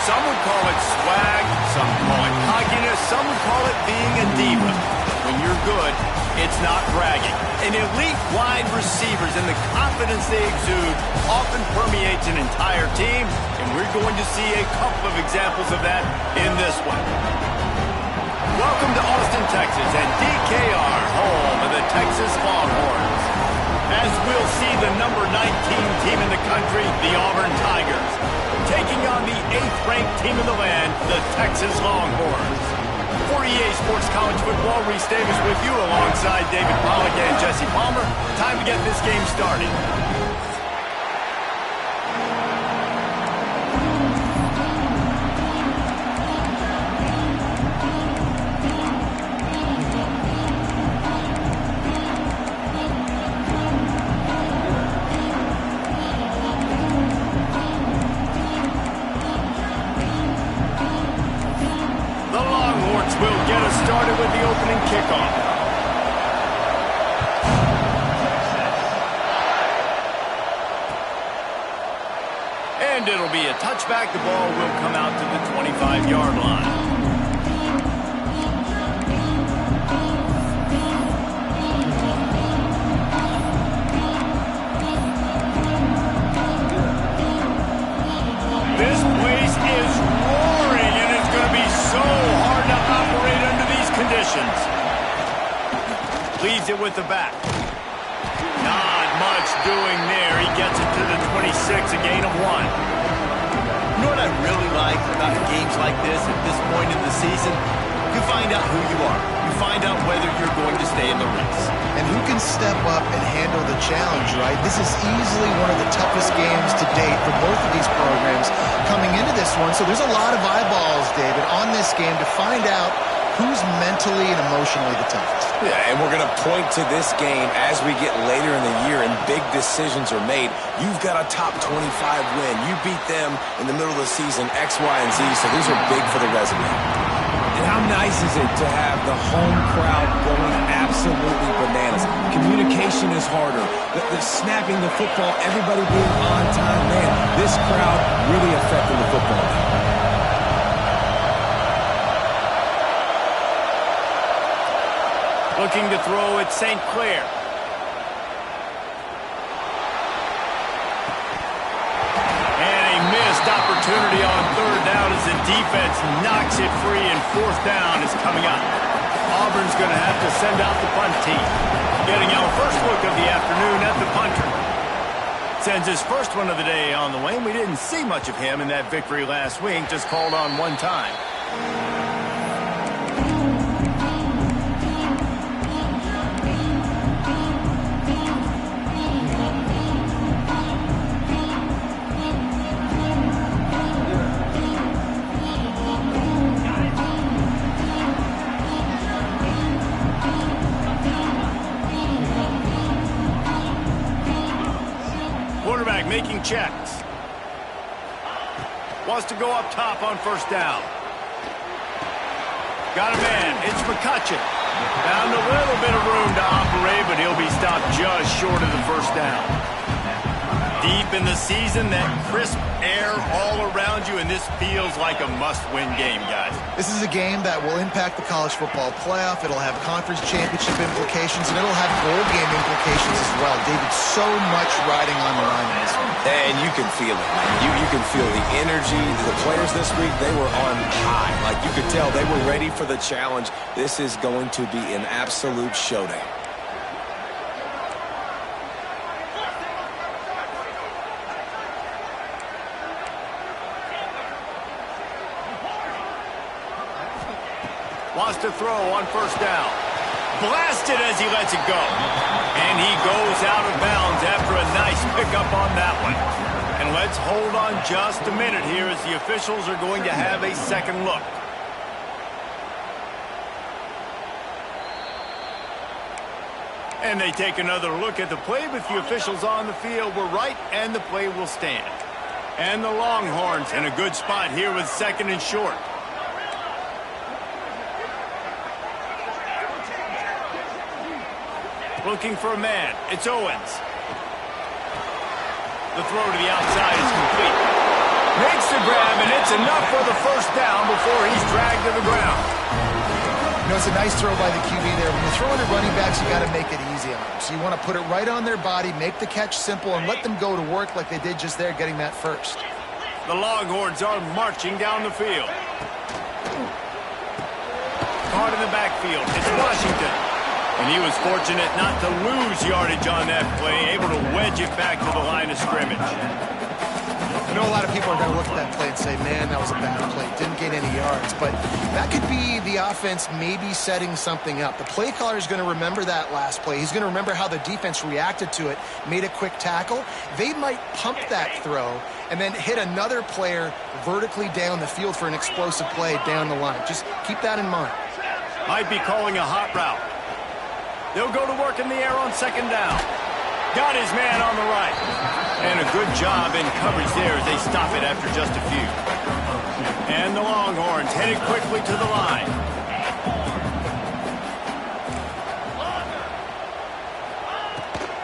Some would call it swag, some call it cockiness, some would call it being a diva. When you're good, it's not bragging. And elite wide receivers and the confidence they exude often permeates an entire team, and we're going to see a couple of examples of that in this one. Welcome to Austin, Texas, and DKR, home of the Texas Longhorns. As we'll see the number 19 team in the country, the Auburn Tigers, taking on the 8th-ranked team in the land, the Texas Longhorns. For EA Sports College Football, Reese Davis with you alongside David Pollack and Jesse Palmer. Time to get this game started. Will get us started with the opening kickoff. And it'll be a touchback. The ball will come out to the 25-yard line. This place is roaring, and it's going to be so hard to operate under these conditions. Leaves it with the back. Not much doing there. He gets it to the 26, a gain of 1. You know what I really like about games like this at this point in the season? You find out who you are. You find out whether you're going to stay in the race. And who can step up and handle the challenge, right? This is easily one of the toughest games to date for both of these programs coming into this one. So there's a lot of eyeballs, David, on this game to find out who's mentally and emotionally the toughest. Yeah, and we're going to point to this game as we get later in the year and big decisions are made. You've got a top 25 win. You beat them in the middle of the season, X, Y, and Z, so these are big for the resume. And how nice is it to have the home crowd going absolutely bananas? Communication is harder. The snapping the football, everybody being on time. Man, this crowd really affecting the football game. Looking to throw at St. Clair. And a missed opportunity on 3rd down as the defense knocks it free, and 4th down is coming up. Auburn's going to have to send out the punt team. Getting our first look of the afternoon at the punter. Sends his first one of the day on the way. We didn't see much of him in that victory last week, just called on one time. Quarterback making checks. Wants to go up top on 1st down. Got a man. It's McCutcheon. Found a little bit of room to operate, but he'll be stopped just short of the 1st down. Deep in the season, that crisp air all around you, and this feels like a must-win game, guys. This is a game that will impact the college football playoff. It'll have conference championship implications, and it'll have bowl game implications as well. David, so much riding on the line in this one. And you can feel it, man. You can feel the energy. The players this week, they were on high. Like, you could tell they were ready for the challenge. This is going to be an absolute showdown. Wants to throw on 1st down. Blasted as he lets it go. And he goes out of bounds after a nice pickup on that one. And let's hold on just a minute here as the officials are going to have a second look. And they take another look at the play, but the officials on the field were right, and the play will stand. And the Longhorns in a good spot here with 2nd and short. Looking for a man. It's Owens. The throw to the outside is complete. Makes the grab, and it's enough for the first down before he's dragged to the ground. You know, it's a nice throw by the QB there. When you're throwing at running backs, you got to make it easy on them. So you want to put it right on their body, make the catch simple, and let them go to work like they did just there, getting that first. The Longhorns are marching down the field. Caught in the backfield. It's Washington. And he was fortunate not to lose yardage on that play, able to wedge it back to the line of scrimmage. I know a lot of people are going to look at that play and say, man, that was a bad play. Didn't get any yards. But that could be the offense maybe setting something up. The play caller is going to remember that last play. He's going to remember how the defense reacted to it, made a quick tackle. They might pump that throw and then hit another player vertically down the field for an explosive play down the line. Just keep that in mind. Might be calling a hot route. They'll go to work in the air on second down. Got his man on the right. And a good job in coverage there as they stop it after just a few. And the Longhorns headed quickly to the line.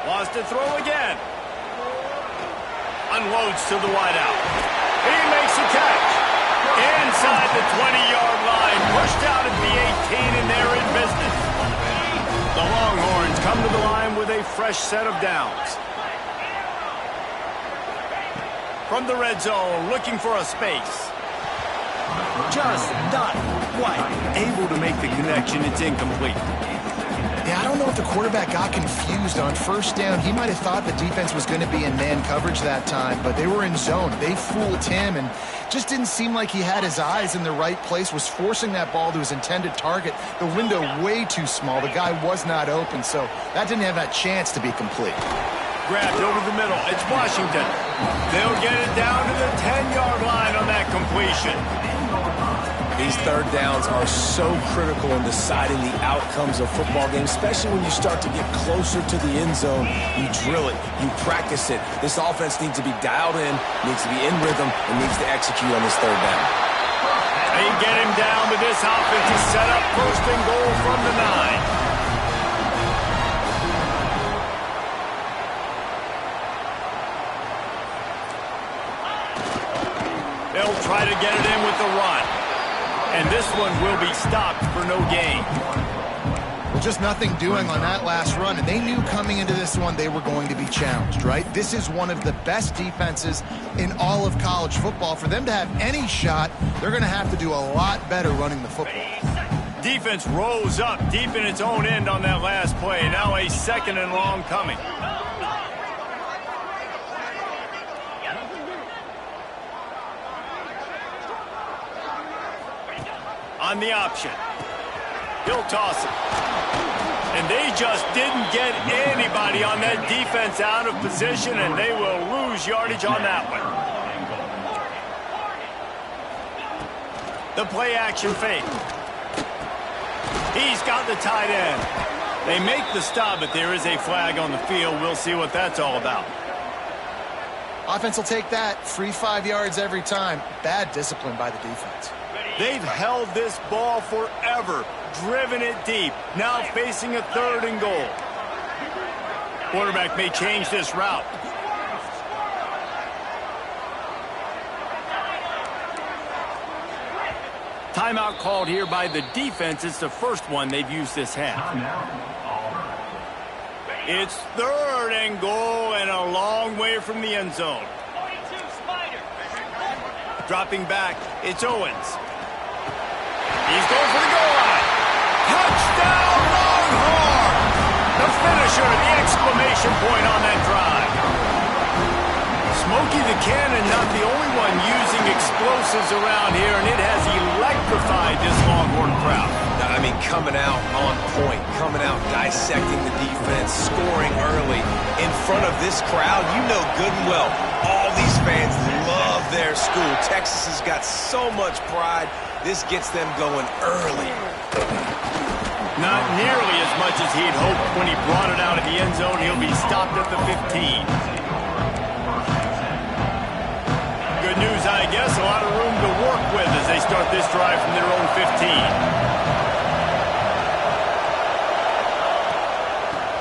Wants to throw again. Unloads to the wideout. He makes a catch. Inside the 20-yard line. Pushed out at the 18, and they're in business. The Longhorns come to the line with a fresh set of downs. From the red zone, looking for a space. Just not quite able to make the connection. It's incomplete. Yeah, I don't know if the quarterback got confused on first down. He might have thought the defense was going to be in man coverage that time, but they were in zone. They fooled him and just didn't seem like he had his eyes in the right place, was forcing that ball to his intended target. The window way too small. The guy was not open, so that didn't have that chance to be complete. Grabbed over the middle. It's Washington. They'll get it down to the 10-yard line on that completion. These third downs are so critical in deciding the outcomes of football games, especially when you start to get closer to the end zone. You drill it, you practice it. This offense needs to be dialed in, needs to be in rhythm, and needs to execute on this third down. They get him down, but this offense is set up first and goal from the 9. They'll try to get it in with the run. And this one will be stopped for no gain. Well, just nothing doing on that last run, and they knew coming into this one they were going to be challenged, right? This is one of the best defenses in all of college football. For them to have any shot, they're going to have to do a lot better running the football. Defense rose up deep in its own end on that last play. Now a second and long coming. On the option. He'll toss it. And they just didn't get anybody on that defense out of position, and they will lose yardage on that one. The play action fake. He's got the tight end. They make the stop, but there is a flag on the field. We'll see what that's all about. Offense will take that. Free 5 yards every time. Bad discipline by the defense. They've held this ball forever, driven it deep, now facing a third and goal. Quarterback may change this route. Timeout called here by the defense. It's the first one they've used this half. It's third and goal and a long way from the end zone. Dropping back, it's Owens. He's going for the goal line. Touchdown, Longhorns! The finisher, the exclamation point on that drive. Smokey the Cannon, not the only one using explosives around here, and it has electrified this Longhorn crowd. I mean, coming out on point, coming out dissecting the defense, scoring early. In front of this crowd, you know good and well, all these fans love their school. Texas has got so much pride. This gets them going early. Not nearly as much as he'd hoped when he brought it out of the end zone. He'll be stopped at the 15. Good news, I guess. A lot of room to work with as they start this drive from their own 15.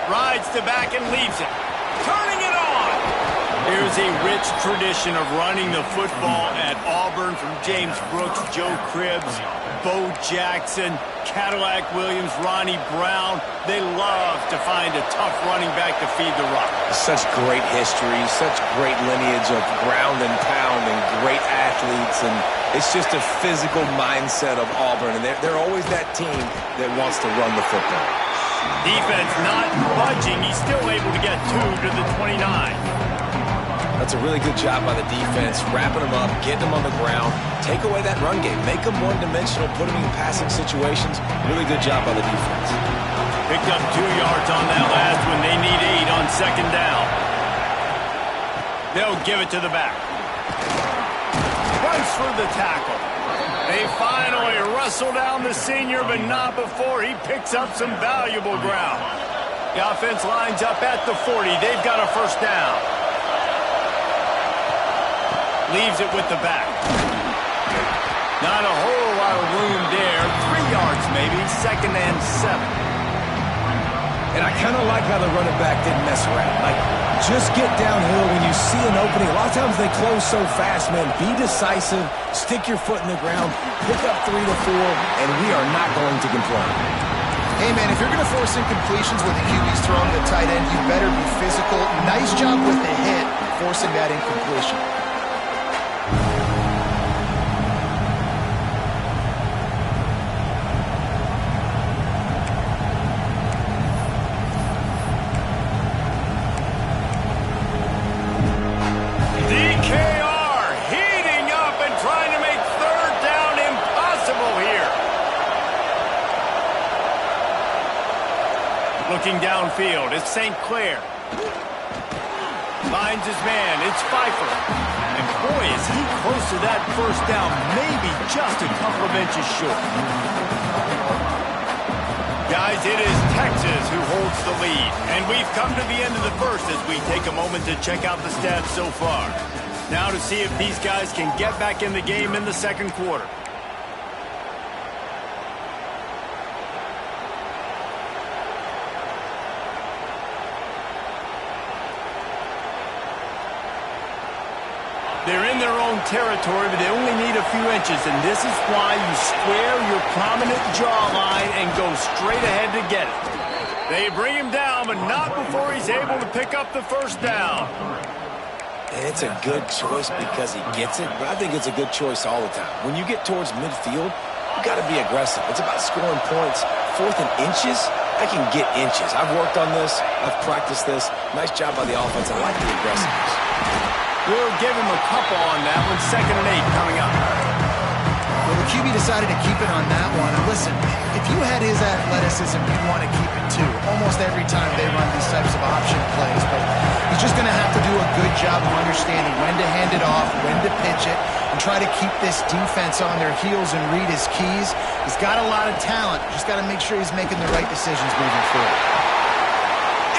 Rides to back and leaves it. Turning it on. Here's a rich tradition of running the football at Auburn from James Brooks, Joe Cribbs, Bo Jackson, Cadillac Williams, Ronnie Brown. They love to find a tough running back to feed the rock. Such great history, such great lineage of ground and pound and great athletes. And it's just a physical mindset of Auburn. And they're always that team that wants to run the football. Defense not budging. He's still able to get 2 to the 29. That's a really good job by the defense, wrapping them up, getting them on the ground, take away that run game, make them one-dimensional, put them in passing situations. Really good job by the defense. Picked up 2 yards on that last one. They need 8 on second down. They'll give it to the back. Runs for the tackle. They finally wrestle down the senior, but not before he picks up some valuable ground. The offense lines up at the 40. They've got a first down. Leaves it with the back. Not a whole lot of room there. 3 yards maybe, second and 7. And I kind of like how the running back didn't mess around. Like, just get downhill when you see an opening. A lot of times they close so fast, man. Be decisive, stick your foot in the ground, pick up 3 to 4, and we are not going to complain. Hey, man, if you're going to force incompletions when the QB's throwing the tight end, you better be physical. Nice job with the hit, forcing that incompletion. Looking downfield, it's St. Clair. Finds his man, it's Pfeiffer. And boy, is he close to that first down, maybe just a couple of inches short. Guys, it is Texas who holds the lead. And we've come to the end of the first as we take a moment to check out the stats so far. Now to see if these guys can get back in the game in the second quarter. They're in their own territory, but they only need a few inches, and this is why you square your prominent jawline and go straight ahead to get it. They bring him down, but not before he's able to pick up the first down. And it's a good choice because he gets it, but I think it's a good choice all the time. When you get towards midfield, you got to be aggressive. It's about scoring points. 4th and inches, I can get inches. I've worked on this. I've practiced this. Nice job by the offense. I like the aggressiveness. We'll give him a couple on that one. 2nd and 8 coming up. Well, the QB decided to keep it on that one. And listen, if you had his athleticism, you'd want to keep it too. Almost every time they run these types of option plays. But he's just going to have to do a good job of understanding when to hand it off, when to pitch it, and try to keep this defense on their heels and read his keys. He's got a lot of talent. Just got to make sure he's making the right decisions moving forward.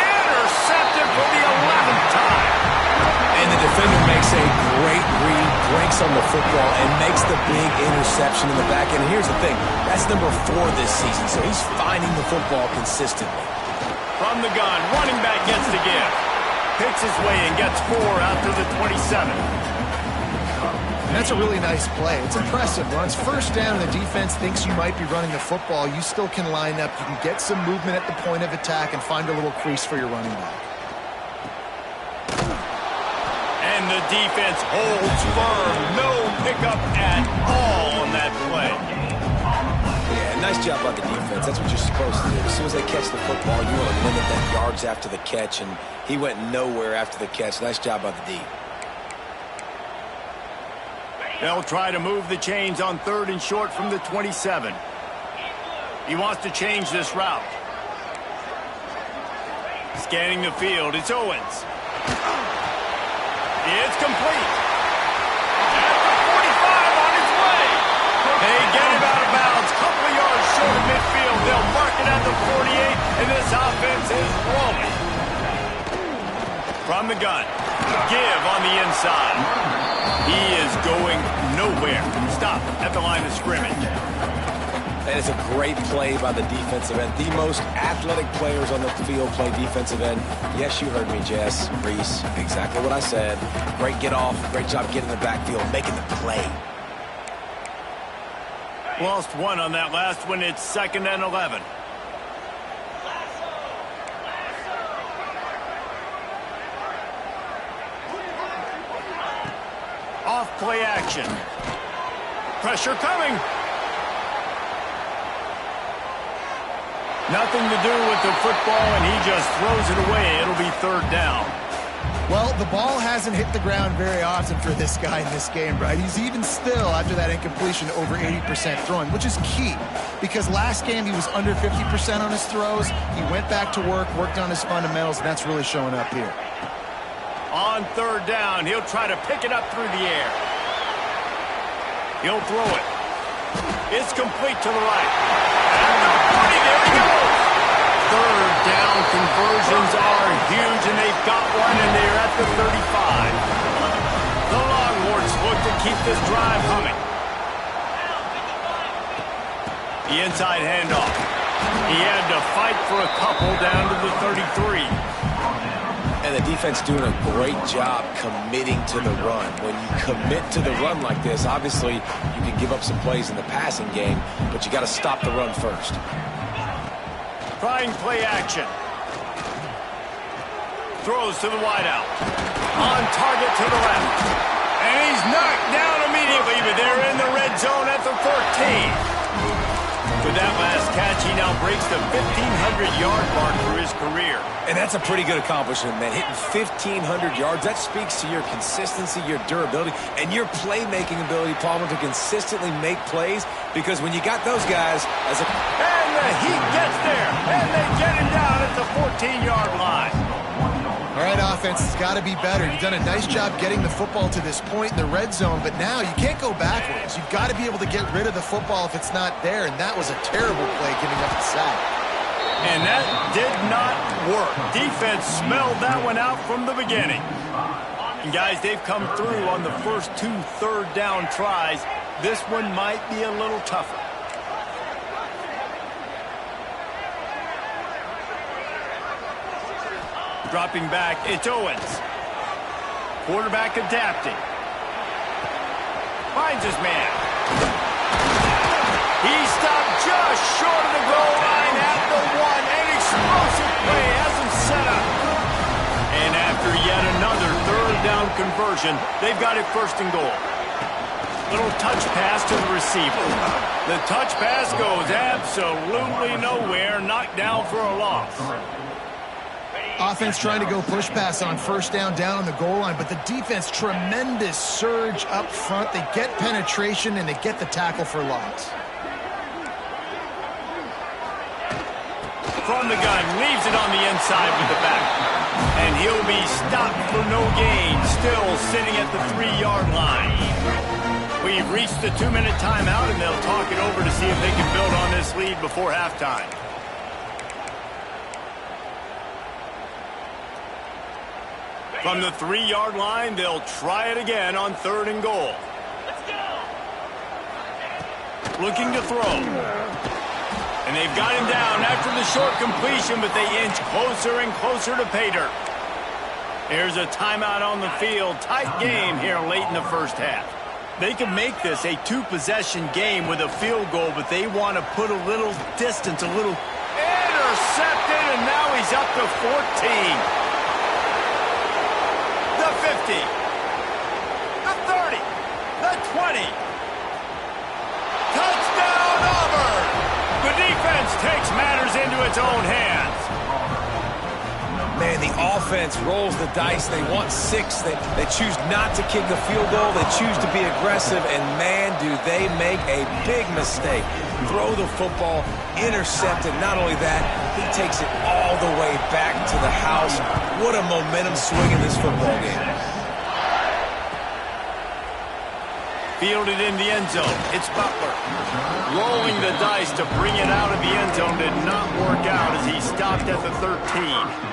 Intercepted for the 11th time. And the defender makes a great read, breaks on the football, and makes the big interception in the back. And here's the thing, that's number 4 this season, so he's finding the football consistently. From the gun, running back gets the give. Picks his way and gets 4 out to the 27. And that's a really nice play. It's impressive. When it's first down and the defense thinks you might be running the football, you still can line up. You can get some movement at the point of attack and find a little crease for your running back. And the defense holds firm. No pickup at all on that play. Yeah, nice job by the defense. That's what you're supposed to do. As soon as they catch the football, you want to limit that yards after the catch, and he went nowhere after the catch. Nice job by the D. They'll try to move the chains on 3rd and short from the 27. He wants to change this route. Scanning the field, it's Owens. It's complete. At the 45 on his way. They get him out of bounds. Couple of yards short of midfield. They'll mark it at the 48, and this offense is rolling. From the gun. Give on the inside. He is going nowhere. Stop at the line of scrimmage. And it's a great play by the defensive end. The most athletic players on the field play defensive end. Yes, you heard me, Jess, Reese. Exactly what I said. Great get off. Great job getting in the backfield, making the play. Lost one on that last one. It's 2nd and 11. Off play action. Pressure coming. Nothing to do with the football, and he just throws it away. It'll be 3rd down. Well, the ball hasn't hit the ground very often for this guy in this game, right? He's even still, after that incompletion, over 80% throwing, which is key. Because last game, he was under 50% on his throws. He went back to work, worked on his fundamentals, and that's really showing up here. On 3rd down, he'll try to pick it up through the air. He'll throw it. It's complete to the right. At the 40, there he goes. 3rd down conversions are huge, and they've got one, and they're at the 35. The Longhorns look to keep this drive humming. The inside handoff. He had to fight for a couple down to the 33. And the defense doing a great job committing to the run. When you commit to the run like this, obviously you can give up some plays in the passing game, but you got to stop the run first. Trying play action. Throws to the wideout. On target to the left. And he's knocked down immediately, but they're in the red zone at the 14. With that last catch, he now breaks the 1,500-yard mark for his career. And that's a pretty good accomplishment, man. Hitting 1,500 yards, that speaks to your consistency, your durability, and your playmaking ability, Palmer, to consistently make plays. Because when you got those guys as a... And the Heat gets there, and they get him down at the 14-yard line. All right, offense has got to be better. You've done a nice job getting the football to this point in the red zone, but now you can't go backwards. You've got to be able to get rid of the football if it's not there, and that was a terrible play giving up the sack. And that did not work. Defense smelled that one out from the beginning. And guys, they've come through on the first 2 3rd down tries. This one might be a little tougher. Dropping back, it's Owens. Quarterback adapting. Finds his man. He stopped just short of the goal line at the 1. An explosive play has him set up. And after yet another 3rd down conversion, they've got it 1st and goal. Little touch pass to the receiver. The touch pass goes absolutely nowhere. Knocked down for a loss. Offense trying to go push pass on 1st down on the goal line, but the defense, tremendous surge up front. They get penetration, and they get the tackle for loss. From the gun, leaves it on the inside with the back. And he'll be stopped for no gain, still sitting at the 3-yard line. We've reached the 2-minute timeout, and they'll talk it over to see if they can build on this lead before halftime. From the 3-yard line, they'll try it again on 3rd and goal. Let's go. Looking to throw. And they've got him down after the short completion, but they inch closer and closer to pay dirt. Here's a timeout on the field. Tight game here late in the 1st half. They can make this a 2-possession game with a field goal, but they want to put a little distance, a little... Intercepted, and now he's up to 14. The 50, the 30, the 20. Touchdown, Auburn! The defense takes matters into its own hands. Man, the offense rolls the dice. They want 6. They choose not to kick the field goal. They choose to be aggressive, and man, do they make a big mistake. Throw the football, intercept it. Not only that, he takes it all the way back to the house. What a momentum swing in this football game. Fielded in the end zone. It's Butler. Rolling the dice to bring it out of the end zone did not work out as he stopped at the 13.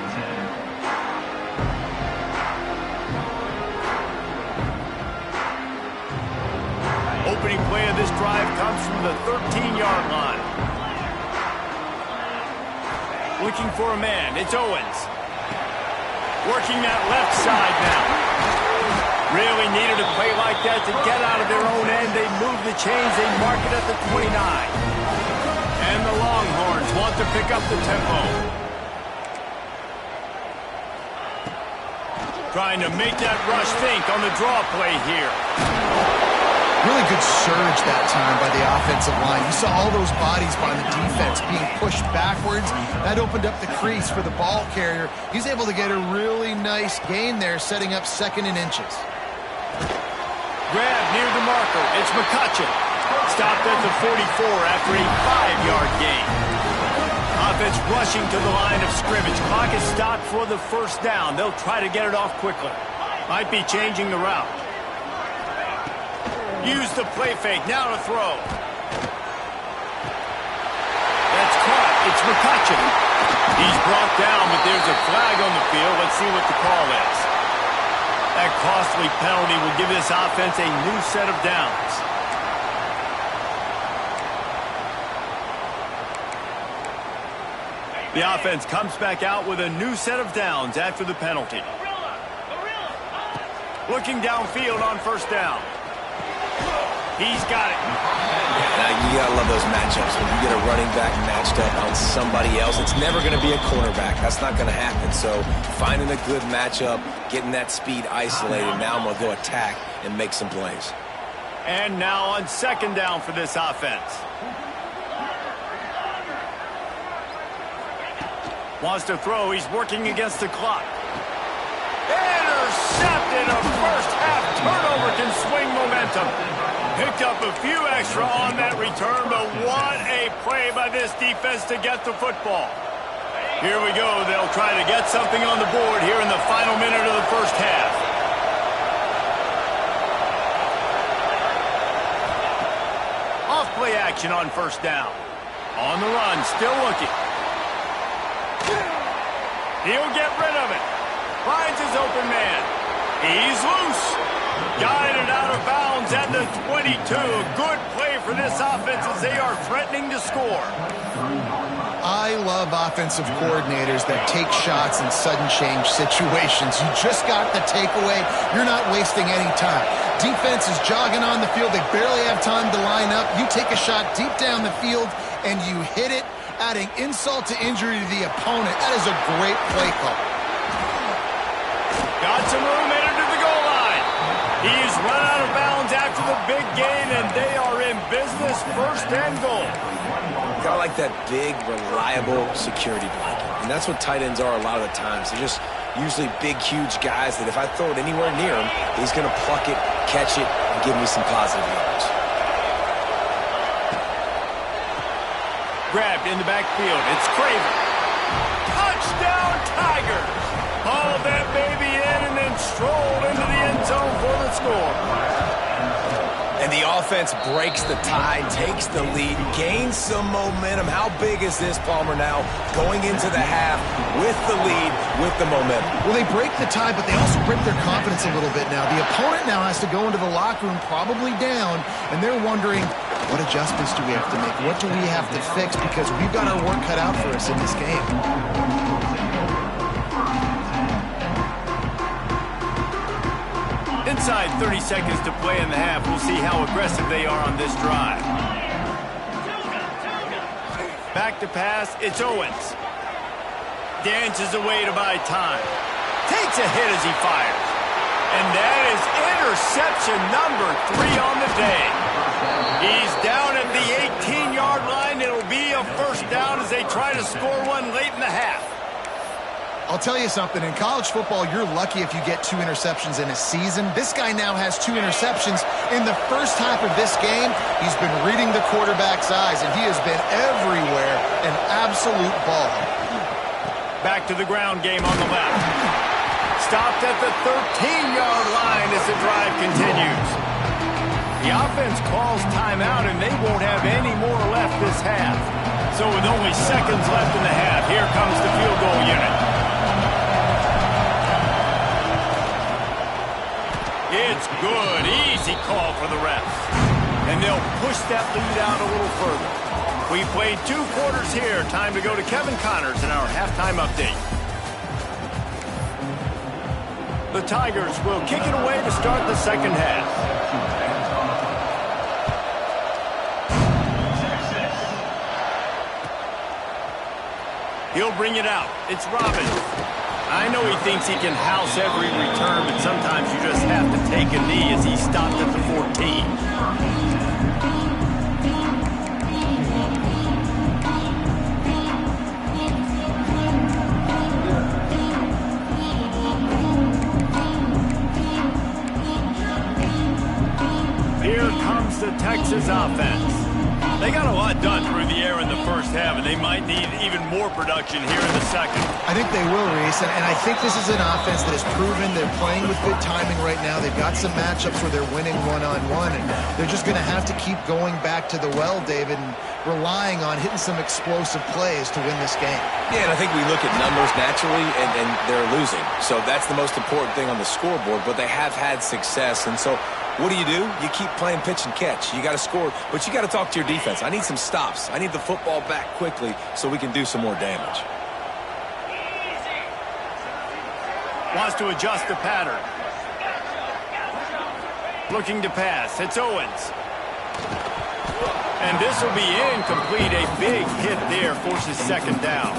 Opening play of this drive comes from the 13-yard line. Looking for a man. It's Owens. Working that left side now. Really needed a play like that to get out of their own end. They move the chains. They mark it at the 29. And the Longhorns want to pick up the tempo. Trying to make that rush think on the draw play here. Really good surge that time by the offensive line. You saw all those bodies by the defense being pushed backwards. That opened up the crease for the ball carrier. He's able to get a really nice gain there, setting up 2nd and inches. Grab near the marker. It's McCutcheon. Stopped at the 44 after a 5-yard gain. Offense rushing to the line of scrimmage. Clock is stopped for the first down. They'll try to get it off quickly. Might be changing the route. Use the play fake. Now to throw. That's caught. It's McCutcheon. He's brought down, but there's a flag on the field. Let's see what the call is. That costly penalty will give this offense a new set of downs. The offense comes back out with a new set of downs after the penalty. Looking downfield on first down. He's got it. You gotta love those matchups. When you get a running back matched up on somebody else, it's never going to be a cornerback. That's not going to happen. So finding a good matchup, getting that speed isolated, now I'm going to go attack and make some plays. And now on 2nd down for this offense. Wants to throw. He's working against the clock. Intercepted. A first-half turnover can swing momentum. Picked up a few extra on that return, but what a play by this defense to get the football. Here we go. They'll try to get something on the board here in the final minute of the first half. Off play action on first down. On the run, still looking. He'll get rid of it. Finds his open man. He's loose. Guided out of bounds at the 22. Good play for this offense as they are threatening to score. I love offensive coordinators that take shots in sudden change situations. You just got the takeaway. You're not wasting any time. Defense is jogging on the field. They barely have time to line up. You take a shot deep down the field, and you hit it, adding insult to injury to the opponent. That is a great play call. Got some room, entered to the goal line. He's run out of bounds after the big gain, and they are in business, 1st and goal. Got like that big, reliable security blanket. And that's what tight ends are a lot of the times. They're just usually big, huge guys that if I throw it anywhere near him, he's going to pluck it, catch it, and give me some positive yards. Grabbed in the backfield. It's Craven. Touchdown, Tigers! Hauled that baby in and then strolled into the end zone for the score. And the offense breaks the tie, takes the lead, gains some momentum. How big is this, Palmer, now going into the half with the lead, with the momentum? Well, they break the tie, but they also break their confidence a little bit now. The opponent now has to go into the locker room probably down, and they're wondering, what adjustments do we have to make? What do we have to fix? Because we've got our work cut out for us in this game. Inside 30 seconds to play in the half. We'll see how aggressive they are on this drive. Back to pass. It's Owens. Dances away to buy time. Takes a hit as he fires. And that is interception number 3 on the day. He's down at the 18-yard line. It'll be a first down as they try to score one late in the half. I'll tell you something, in college football, you're lucky if you get 2 interceptions in a season. This guy now has 2 interceptions. In the first half of this game, he's been reading the quarterback's eyes, and he has been everywhere, an absolute ball. Back to the ground game on the left. Stopped at the 13-yard line as the drive continues. The offense calls timeout, and they won't have any more left this half. So with only seconds left in the half, here comes the field goal unit. It's good. Easy call for the refs. And they'll push that lead out a little further. We played 2 quarters here. Time to go to Kevin Connors in our halftime update. The Tigers will kick it away to start the second half. He'll bring it out. It's Robbins. I know he thinks he can house every return, but sometimes you just have to take a knee as he stopped at the 14. Here comes the Texas offense. They got a lot done through the air in the first half, and they might need even more production here in the second. I think they will, Reese, and I think this is an offense that has proven they're playing with good timing right now. They've got some matchups where they're winning one-on-one, and they're just going to have to keep going back to the well, David, and relying on hitting some explosive plays to win this game. Yeah, and I think we look at numbers naturally, and they're losing. So that's the most important thing on the scoreboard, but they have had success, and so what do? You keep playing pitch and catch. You got to score, but you got to talk to your defense. I need some stops. I need the football back quickly so we can do some more damage. Wants to adjust the pattern. Looking to pass. It's Owens. And this will be incomplete. A big hit there forces second down.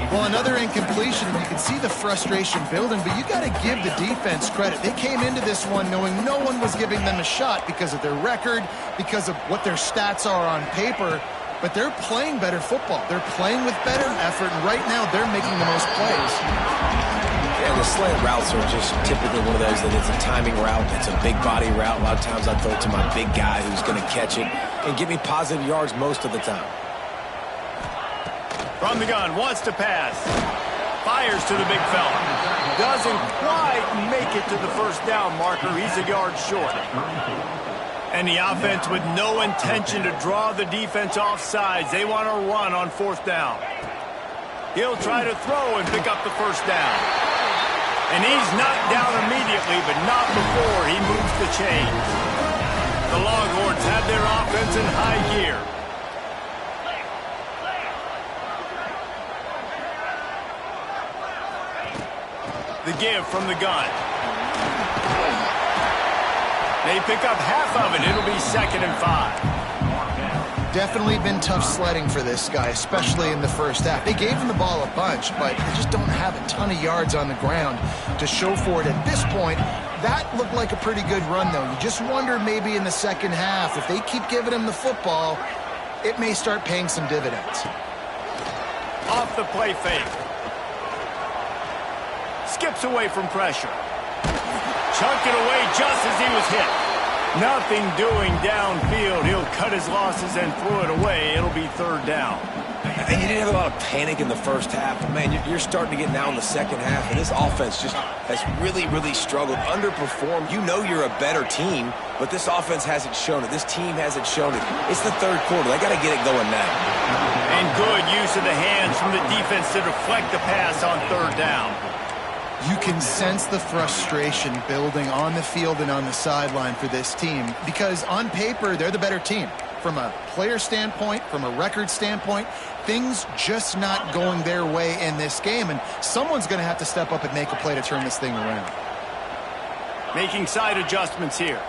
Well, another incompletion, and you can see the frustration building, but you got to give the defense credit. They came into this one knowing no one was giving them a shot because of their record, because of what their stats are on paper, but they're playing better football. They're playing with better effort, and right now they're making the most plays. Yeah, the slant routes are just typically one of those that it's a timing route. It's a big body route. A lot of times I throw it to my big guy who's going to catch it and give me positive yards most of the time. From the gun, wants to pass. Fires to the big fella. Doesn't quite make it to the first down marker. He's a yard short. And the offense with no intention to draw the defense off sides. They want to run on 4th down. He'll try to throw and pick up the first down. And he's knocked down immediately, but not before he moves the chains. The Longhorns have their offense in high gear. The give from the gun. They pick up half of it. It'll be 2nd and 5. Definitely been tough sledding for this guy, especially in the first half. They gave him the ball a bunch, but they just don't have a ton of yards on the ground to show for it at this point. That looked like a pretty good run, though. You just wonder maybe in the second half, if they keep giving him the football, it may start paying some dividends. Off the play fake. Skips away from pressure. Chunked it away just as he was hit. Nothing doing downfield. He'll cut his losses and throw it away. It'll be 3rd down. And you didn't have a lot of panic in the first half. But man, you're starting to get now in the second half, and this offense just has really, really struggled, underperformed. You know you're a better team, but this offense hasn't shown it. This team hasn't shown it. It's the 3rd quarter. They got to get it going now. And good use of the hands from the defense to deflect the pass on 3rd down. You can sense the frustration building on the field and on the sideline for this team because on paper, they're the better team. From a player standpoint, from a record standpoint, things just not going their way in this game, and someone's going to have to step up and make a play to turn this thing around. Making side adjustments here.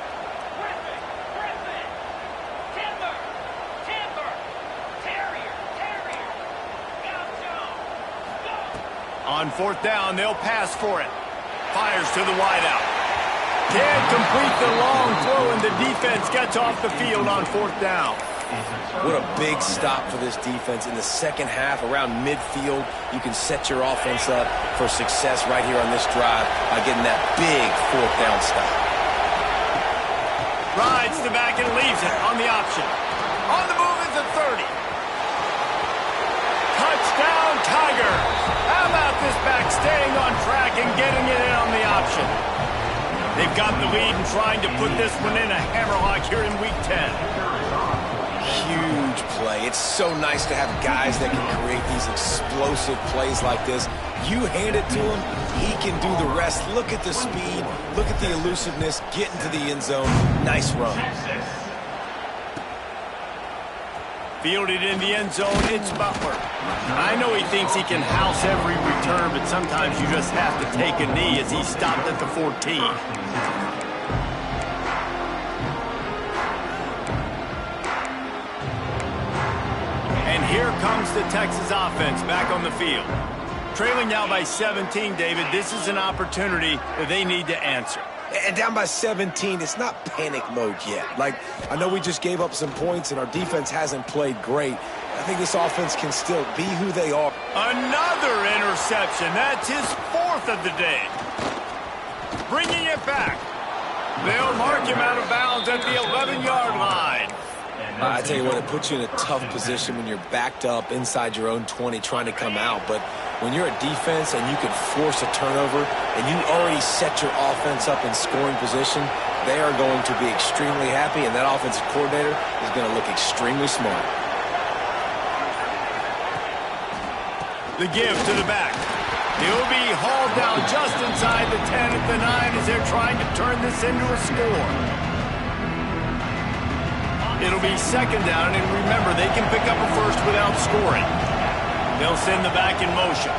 On 4th down, they'll pass for it. Fires to the wideout. Can't complete the long throw, and the defense gets off the field on 4th down. What a big stop for this defense in the second half. Around midfield, you can set your offense up for success right here on this drive by getting that big 4th down stop. Rides the back and leaves it on the option. On the move is a 30. Touchdown, Tigers. How about this back staying on track and getting it in on the option? They've got the lead and trying to put this one in a hammerlock here in Week 10. Huge play. It's so nice to have guys that can create these explosive plays like this. You hand it to him, he can do the rest. Look at the speed. Look at the elusiveness. Get into the end zone. Nice run. Fielded in the end zone, it's Butler. I know he thinks he can house every return, but sometimes you just have to take a knee as he stopped at the 14. And here comes the Texas offense back on the field. Trailing now by 17, David, this is an opportunity that they need to answer. And down by 17, it's not panic mode yet. Like, I know we just gave up some points and our defense hasn't played great. I think this offense can still be who they are. Another interception. That's his 4th of the day. Bringing it back. They'll mark him out of bounds at the 11-yard line. I tell you what, it puts you in a tough position when you're backed up inside your own 20 trying to come out. But when you're a defense and you can force a turnover and you already set your offense up in scoring position, they are going to be extremely happy, and that offensive coordinator is going to look extremely smart. The give to the back. He'll be hauled down just inside the 10 at the 9 as they're trying to turn this into a score. It'll be 2nd down, and remember, they can pick up a first without scoring. They'll send the back in motion.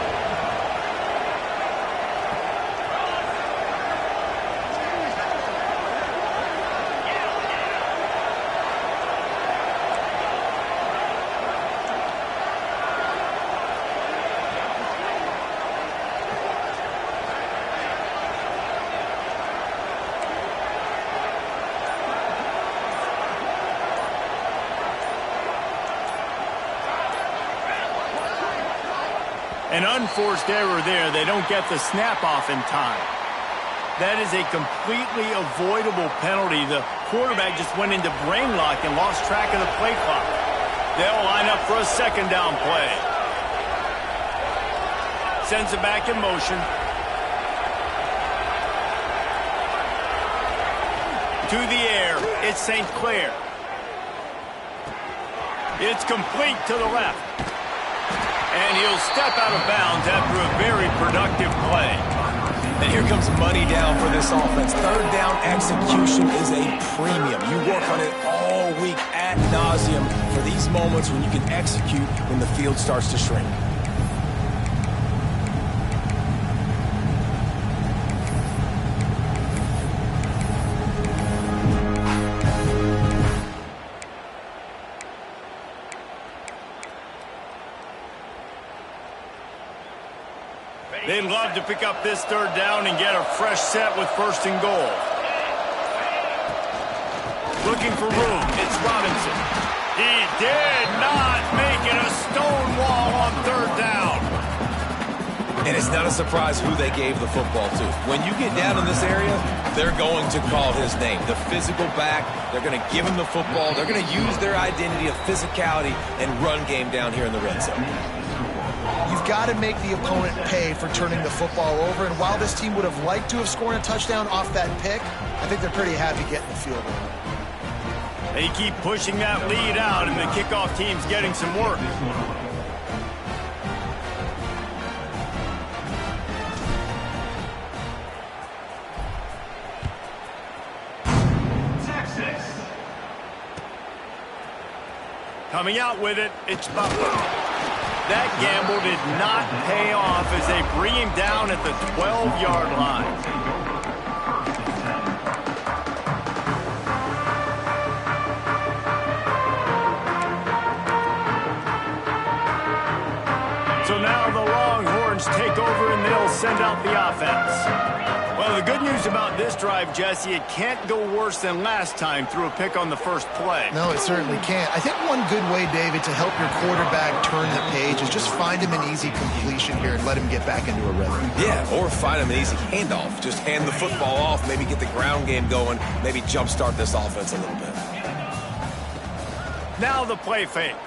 An unforced error there. They don't get the snap off in time. That is a completely avoidable penalty. The quarterback just went into brain lock and lost track of the play clock. They'll line up for a 2nd down play. Sends it back in motion. To the air, it's St. Clair. It's complete to the left. And he'll step out of bounds after a very productive play. And here comes money down for this offense. 3rd down execution is a premium. You work on it all week ad nauseum for these moments when you can execute when the field starts to shrink. They'd love to pick up this 3rd down and get a fresh set with 1st and goal. Looking for room. It's Robinson. He did not make it a stone wall on 3rd down. And it's not a surprise who they gave the football to. When you get down in this area, they're going to call his name. The physical back, they're going to give him the football. They're going to use their identity of physicality and run game down here in the red zone. You've got to make the opponent pay for turning the football over, and while this team would have liked to have scored a touchdown off that pick, I think they're pretty happy getting the field goal. They keep pushing that lead out, and the kickoff team's getting some work. Texas. Coming out with it, it's Butler. That gamble did not pay off as they bring him down at the 12-yard line. So now the Longhorns take over and they'll send out the offense. Well, the good news about this drive, Jesse, it can't go worse than last time through a pick on the first play. No, it certainly can't. I think one good way, David, to help your quarterback turn the page is just find him an easy completion here and let him get back into a rhythm. Yeah, or find him an easy handoff. Just hand the football off, maybe get the ground game going, maybe jumpstart this offense a little bit. Now the play fake.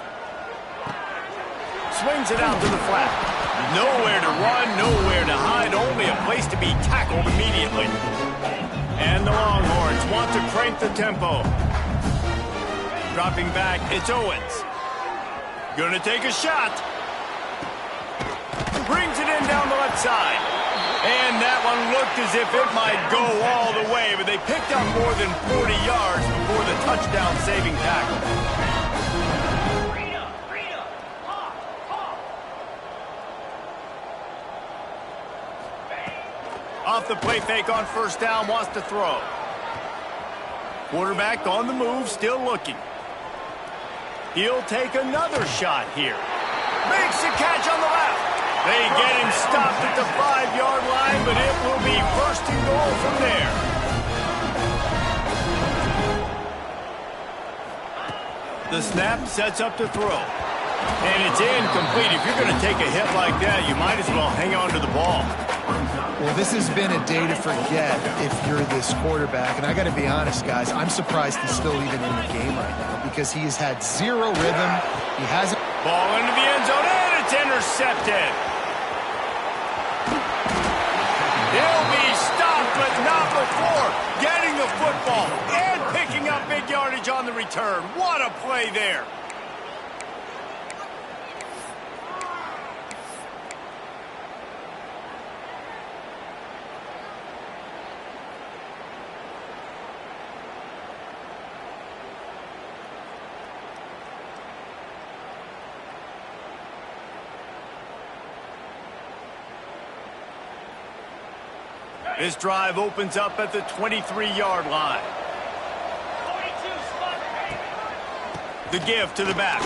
Swings it out to the flat. Nowhere to run, nowhere to hide, only a place to be tackled immediately. And the Longhorns want to crank the tempo. Dropping back, it's Owens. Gonna take a shot. Brings it in down the left side. And that one looked as if it might go all the way, but they picked up more than 40 yards before the touchdown-saving tackle. off the play fake on first down, wants to throw. Quarterback on the move, still looking. He'll take another shot here. Makes the catch on the left. They get him stopped at the 5-yard line, but it will be first and goal from there. The snap sets up to throw. And it's incomplete. If you're going to take a hit like that, you might as well hang on to the ball. Well, this has been a day to forget if you're this quarterback. And I got to be honest, guys, I'm surprised he's still even in the game right now because he has had zero rhythm. He hasn't. Ball into the end zone, and it's intercepted. He'll be stopped, but not before getting the football and picking up big yardage on the return. What a play there. This drive opens up at the 23-yard line. The give to the back.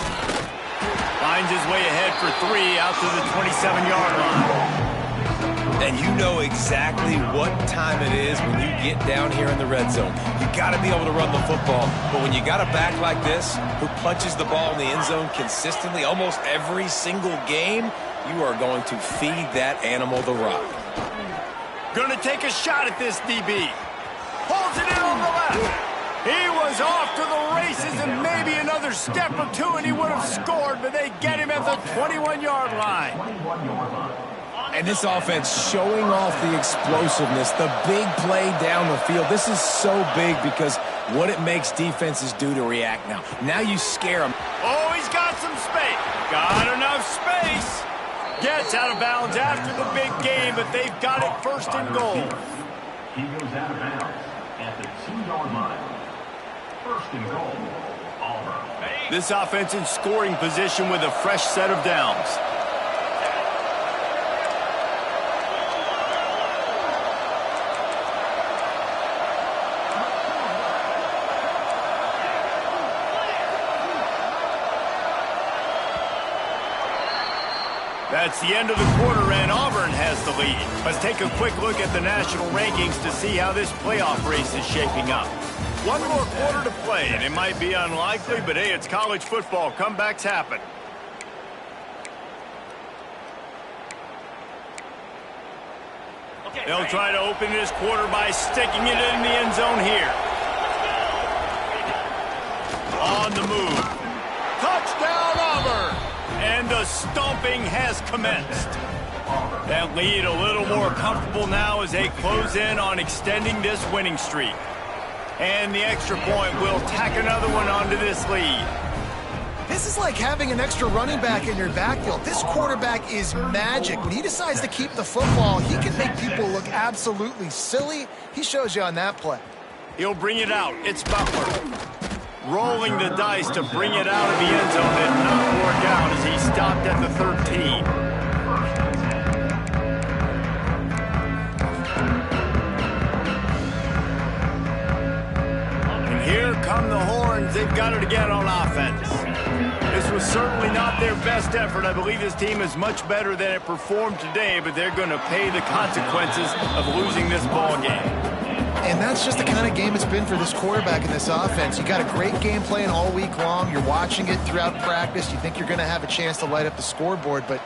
Finds his way ahead for 3 out to the 27-yard line. And you know exactly what time it is when you get down here in the red zone. You got to be able to run the football. But when you got a back like this who punches the ball in the end zone consistently almost every single game, you are going to feed that animal the rock. Going to take a shot at this DB. Pulls it in on the left. He was off to the races and maybe another step or two and he would have scored, but they get him at the 21-yard line. And this offense showing off the explosiveness, the big play down the field. This is so big because what it makes defenses do to react now. Now you scare them. Oh, he's got some space. Got enough space. Gets out of bounds after the big game, but they've got it first and goal. He goes out of bounds at the 2-yard line. First and goal, Auburn. This offense in scoring position with a fresh set of downs. That's the end of the quarter, and Auburn has the lead. Let's take a quick look at the national rankings to see how this playoff race is shaping up. One more quarter to play, and it might be unlikely, but hey, it's college football. Comebacks happen. They'll try to open this quarter by sticking it in the end zone here. On the move. Touchdown, Auburn! And the stomping has commenced. That lead a little more comfortable now as they close in on extending this winning streak. And the extra point will tack another one onto this lead. This is like having an extra running back in your backfield. This quarterback is magic. When he decides to keep the football, he can make people look absolutely silly. He shows you on that play. He'll bring it out. It's Butler. Rolling the dice to bring it out of the end zone and not work out as he stopped at the 13. And here come the horns. They've got it again on offense. This was certainly not their best effort. I believe this team is much better than it performed today, but they're going to pay the consequences of losing this ball game. And that's just the kind of game it's been for this quarterback in this offense. You got a great game plan all week long. You're watching it throughout practice. You think you're going to have a chance to light up the scoreboard, but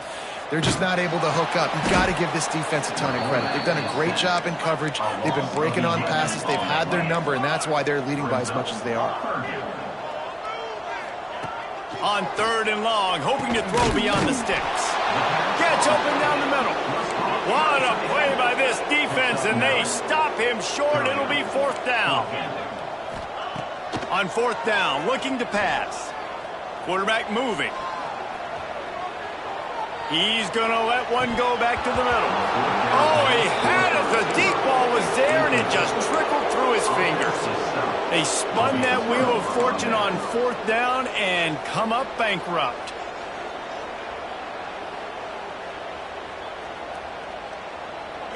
they're just not able to hook up. You've got to give this defense a ton of credit. They've done a great job in coverage. They've been breaking on passes. They've had their number, and that's why they're leading by as much as they are. On 3rd and long, hoping to throw beyond the sticks. Gets open down the middle. What a play by this defense, and they stop him short. It'll be 4th down. On 4th down, looking to pass. Quarterback moving. He's going to let one go back to the middle. Oh, he had it. The deep ball was there, and it just trickled through his fingers. They spun that wheel of fortune on 4th down and come up bankrupt.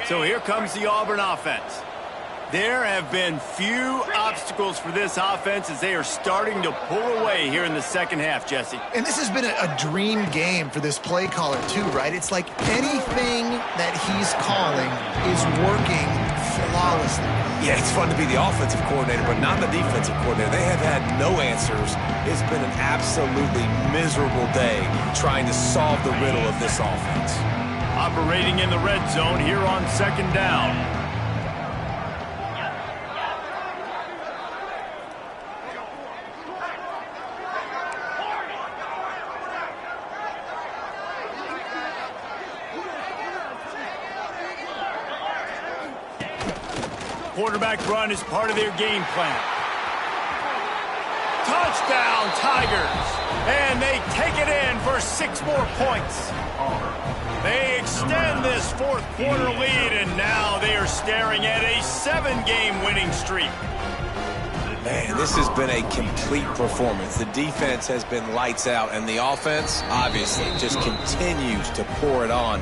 So here comes the Auburn offense. There have been few obstacles for this offense as they are starting to pull away here in the second half, Jesse. And this has been a dream game for this play caller too, right? It's like anything that he's calling is working flawlessly. Yeah, it's fun to be the offensive coordinator, but not the defensive coordinator. They have had no answers. It's been an absolutely miserable day trying to solve the riddle of this offense. Operating in the red zone here on second down. Quarterback run is part of their game plan. Touchdown, Tigers! And they take it in for 6 more points. They extend this fourth quarter lead, and now they are staring at a 7-game winning streak. Man, this has been a complete performance. The defense has been lights out, and the offense, obviously, just continues to pour it on.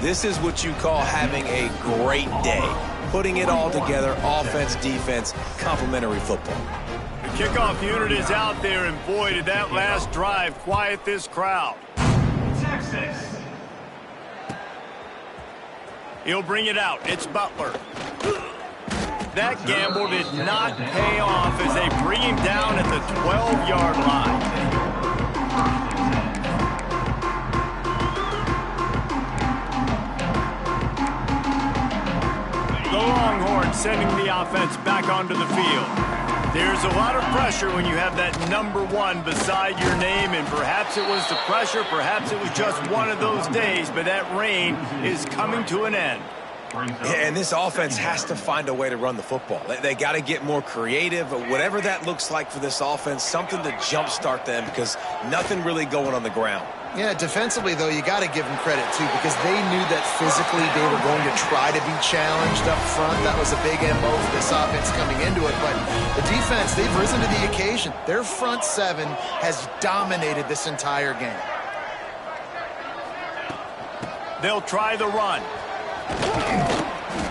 This is what you call having a great day. Putting it all together, offense, defense, complementary football. The kickoff unit is out there, and boy, did that last drive quiet this crowd. Texas. He'll bring it out. It's Butler. That gamble did not pay off as they bring him down at the 12-yard line. The Longhorns sending the offense back onto the field. There's a lot of pressure when you have that number 1 beside your name, and perhaps it was the pressure, perhaps it was just one of those days, but that reign is coming to an end. Yeah, and this offense has to find a way to run the football. They got to get more creative, whatever that looks like for this offense, something to jumpstart them because nothing really going on the ground. Yeah, defensively, though, you got to give them credit, too, because they knew that physically they were going to try to be challenged up front. That was a big MO for this offense coming into it. But the defense, they've risen to the occasion. Their front 7 has dominated this entire game. They'll try the run.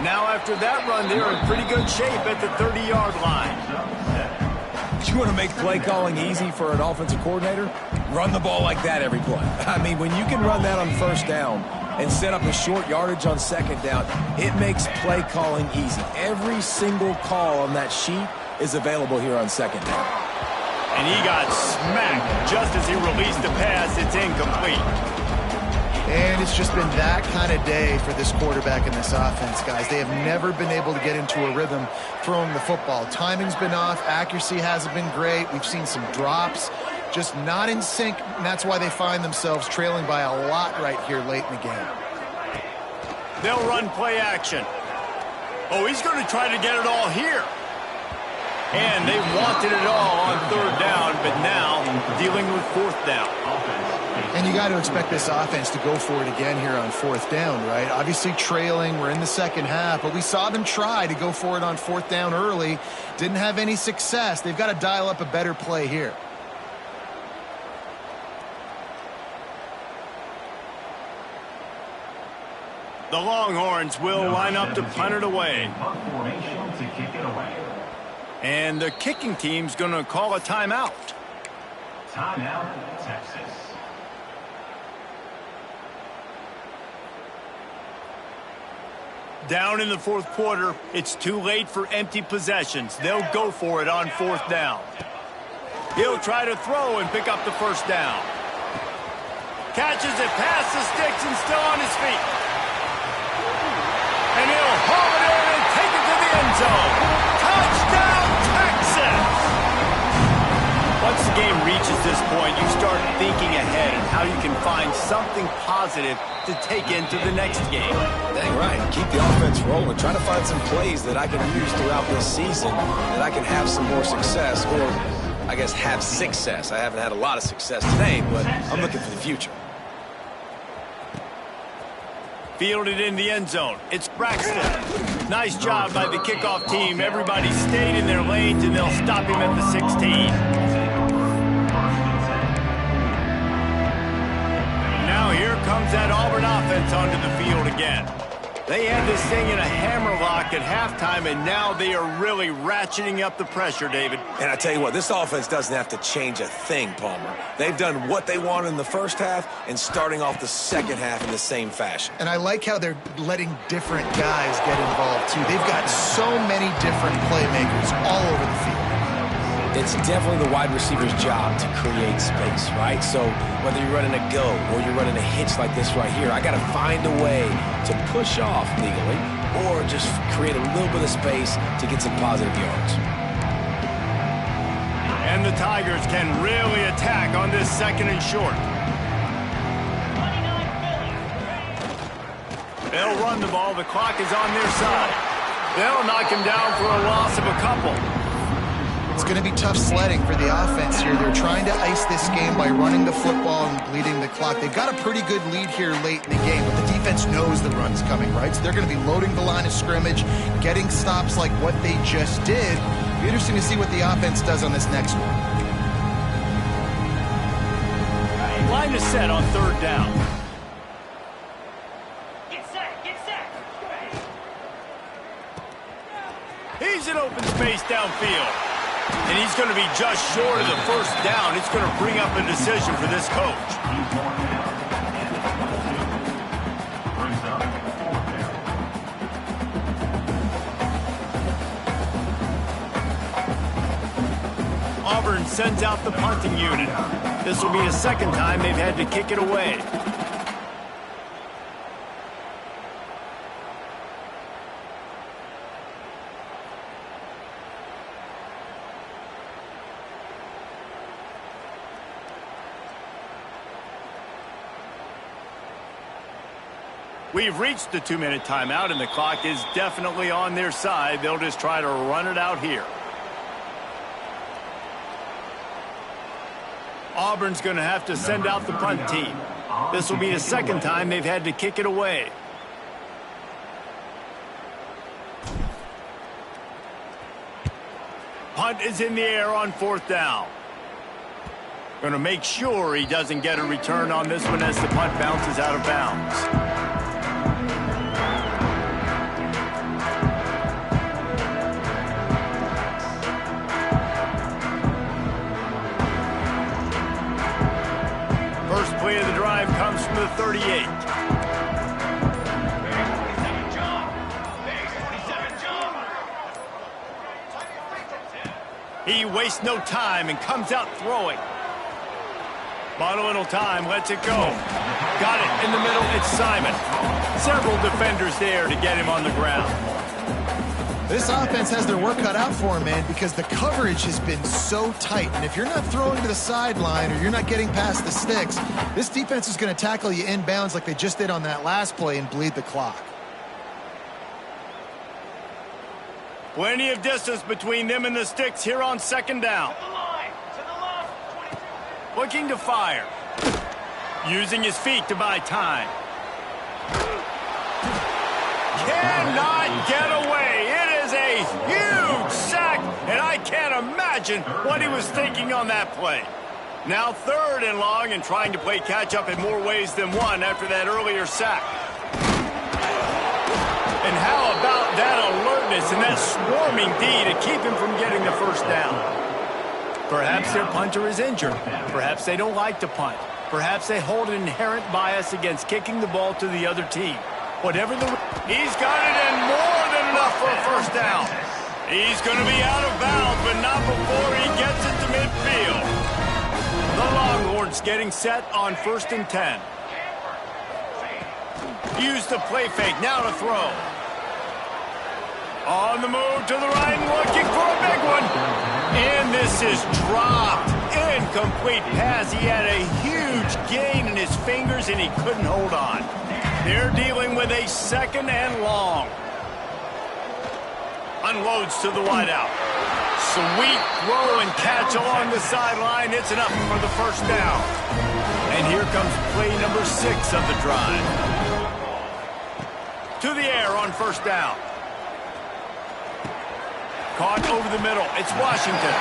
Now, after that run, they're in pretty good shape at the 30-yard line. You want to make play calling easy for an offensive coordinator? Run the ball like that every play. I mean, when you can run that on first down and set up a short yardage on second down, it makes play calling easy. Every single call on that sheet is available here on second down. And he got smacked just as he released the pass. It's incomplete. And it's just been that kind of day for this quarterback and this offense, guys. They have never been able to get into a rhythm throwing the football. Timing's been off. Accuracy hasn't been great. We've seen some drops, just not in sync, and that's why they find themselves trailing by a lot right here late in the game. They'll run play action. Oh, he's going to try to get it all here. And they wanted it all on third down, but now dealing with fourth down. And you got to expect this offense to go for it again here on fourth down, right? Obviously trailing, we're in the second half, but we saw them try to go for it on fourth down early. Didn't have any success. They've got to dial up a better play here. The Longhorns will line up to punt it away. And the kicking team's going to call a timeout. Timeout, Texas. Down in the fourth quarter, it's too late for empty possessions. They'll go for it on fourth down. He'll try to throw and pick up the first down. Catches it past the sticks and still on his feet. And he'll haul it in and take it to the end zone. Touchdown, Texas! Once the game reaches this point, you start thinking ahead and how you can find something positive to take into the next game. Dang right. Keep the offense rolling. Try to find some plays that I can use throughout this season that I can have some more success, or I guess have success. I haven't had a lot of success today, but I'm looking for the future. Fielded in the end zone. It's Braxton. Nice job by the kickoff team. Everybody stayed in their lanes, and they'll stop him at the 16. Now here comes that Auburn offense onto the field again. They had this thing in a hammerlock at halftime, and now they are really ratcheting up the pressure, David. And I tell you what, this offense doesn't have to change a thing, Palmer. They've done what they wanted in the first half and starting off the second half in the same fashion. And I like how they're letting different guys get involved, too. They've got so many different playmakers all over the field. It's definitely the wide receiver's job to create space, right? So whether you're running a go or you're running a hitch like this right here, I got to find a way to push off legally or just create a little bit of space to get some positive yards. And the Tigers can really attack on this second and short. They'll run the ball. The clock is on their side. They'll knock him down for a loss of a couple. It's going to be tough sledding for the offense here. They're trying to ice this game by running the football and bleeding the clock. They've got a pretty good lead here late in the game, but the defense knows the run's coming, right? So they're going to be loading the line of scrimmage, getting stops like what they just did. It'll be interesting to see what the offense does on this next one. Line is set on third down. Get set, get set. He's in open space downfield. And he's going to be just short of the first down. It's going to bring up a decision for this coach. Brings up fourth down. Auburn sends out the punting unit. This will be the second time they've had to kick it away. We've reached the 2-minute timeout, and the clock is definitely on their side. They'll just try to run it out here. Auburn's going to have to send out the punt team. This will be the second time they've had to kick it away. Punt is in the air on fourth down. Going to make sure he doesn't get a return on this one as the punt bounces out of bounds. Play of the drive comes from the 38. He wastes no time and comes out throwing. Bought a little time, lets it go. Got it in the middle, it's Simon. Several defenders there to get him on the ground. This offense has their work cut out for them, man, because the coverage has been so tight. And if you're not throwing to the sideline or you're not getting past the sticks, this defense is going to tackle you inbounds like they just did on that last play and bleed the clock. Plenty of distance between them and the sticks here on second down. Looking to fire. Using his feet to buy time. Cannot get away. It is a huge sack, and I can't imagine what he was thinking on that play. Now third and long and trying to play catch-up in more ways than one after that earlier sack. And how about that alertness and that swarming D to keep him from getting the first down? Perhaps their punter is injured. Perhaps they don't like to punt. Perhaps they hold an inherent bias against kicking the ball to the other team. Whatever the... He's got it in more than enough for a first down. He's going to be out of bounds, but not before he gets it to midfield. The Longhorns getting set on 1st and 10. Use the play fake, now to throw. On the move to the right, looking for a big one. And this is dropped. Incomplete pass. He had a huge gain in his fingers, and he couldn't hold on. They're dealing with a second and long. Unloads to the wideout. Sweet throw and catch along the sideline. It's enough for the first down. And here comes play number 6 of the drive. To the air on first down. Caught over the middle. It's Washington.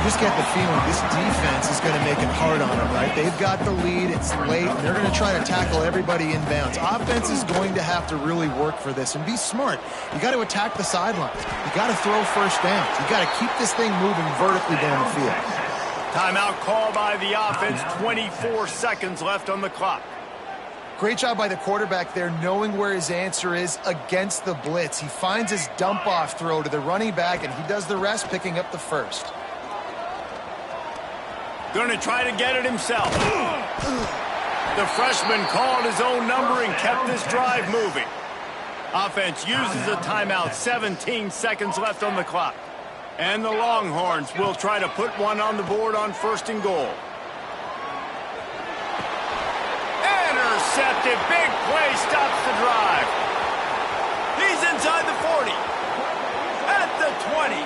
just get the feeling this defense is going to make it hard on them, right? They've got the lead. It's late. And they're going to try to tackle everybody inbounds. Offense is going to have to really work for this and be smart. You got to attack the sidelines. You got to throw first downs. You got to keep this thing moving vertically down the field. Timeout call by the offense. 24 seconds left on the clock. Great job by the quarterback there, knowing where his answer is against the blitz. He finds his dump-off throw to the running back, and he does the rest, picking up the first. Going to try to get it himself. The freshman called his own number and kept this drive moving. Offense uses a timeout. 17 seconds left on the clock. And the Longhorns will try to put one on the board on 1st and goal. Intercepted. Big play stops the drive. He's inside the 40. At the 20.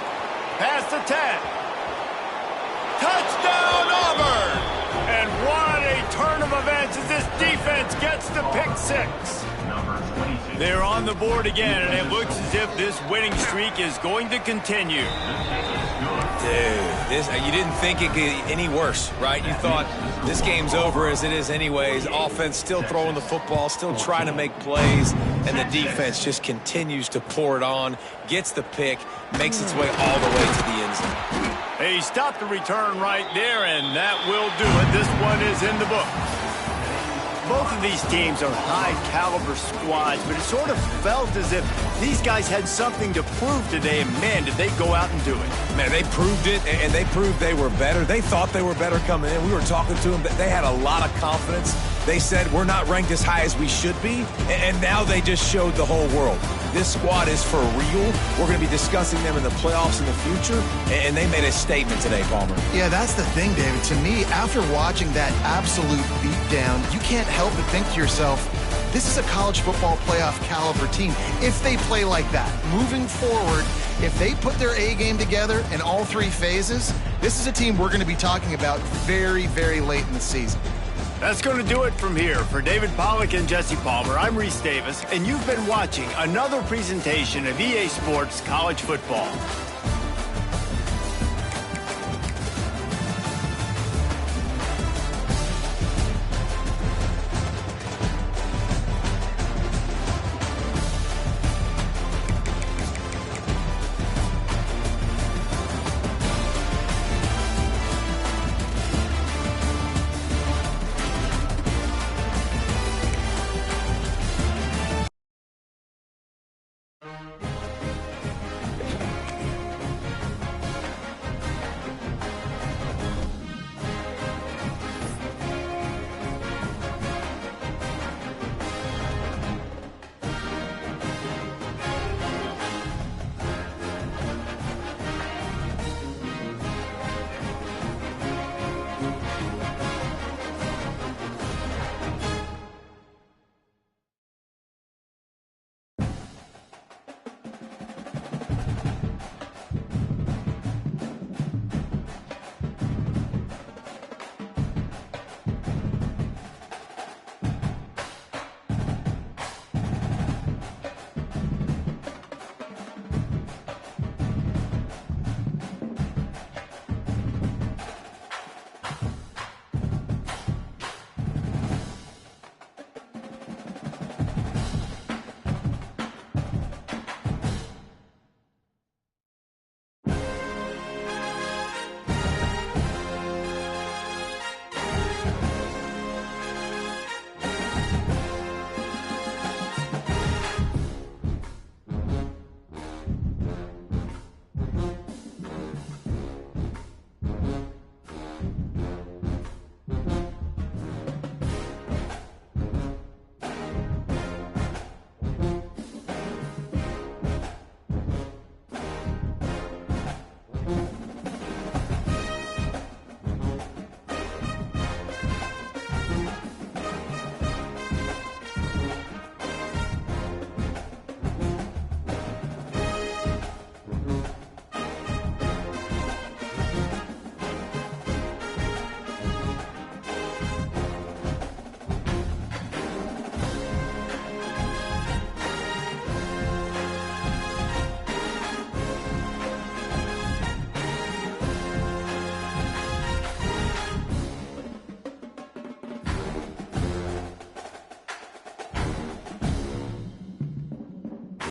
Past the 10. Touchdown Auburn! And what a turn of events as this defense gets the pick 6. They're on the board again, and it looks as if this winning streak is going to continue. Dude, you didn't think it could get any worse, right? You thought this game's over as it is anyways. Offense still throwing the football, still trying to make plays, and the defense just continues to pour it on, gets the pick, makes its way all the way to the end zone. He stopped the return right there, and that will do it. This one is in the book. Both of these teams are high-caliber squads, but it sort of felt as if these guys had something to prove today, and man, did they go out and do it. Man, they proved it, and they proved they were better. They thought they were better coming in. We were talking to them. They had a lot of confidence. They said, we're not ranked as high as we should be, and now they just showed the whole world. This squad is for real. We're going to be discussing them in the playoffs in the future, and they made a statement today, Palmer. Yeah, that's the thing, David. To me, after watching that absolute beatdown, you can't help but think to yourself, this is a college football playoff caliber team. If they play like that, moving forward, if they put their A game together in all 3 phases, this is a team we're going to be talking about very, very late in the season. That's going to do it from here. For David Pollack and Jesse Palmer, I'm Reese Davis, and you've been watching another presentation of EA Sports College Football.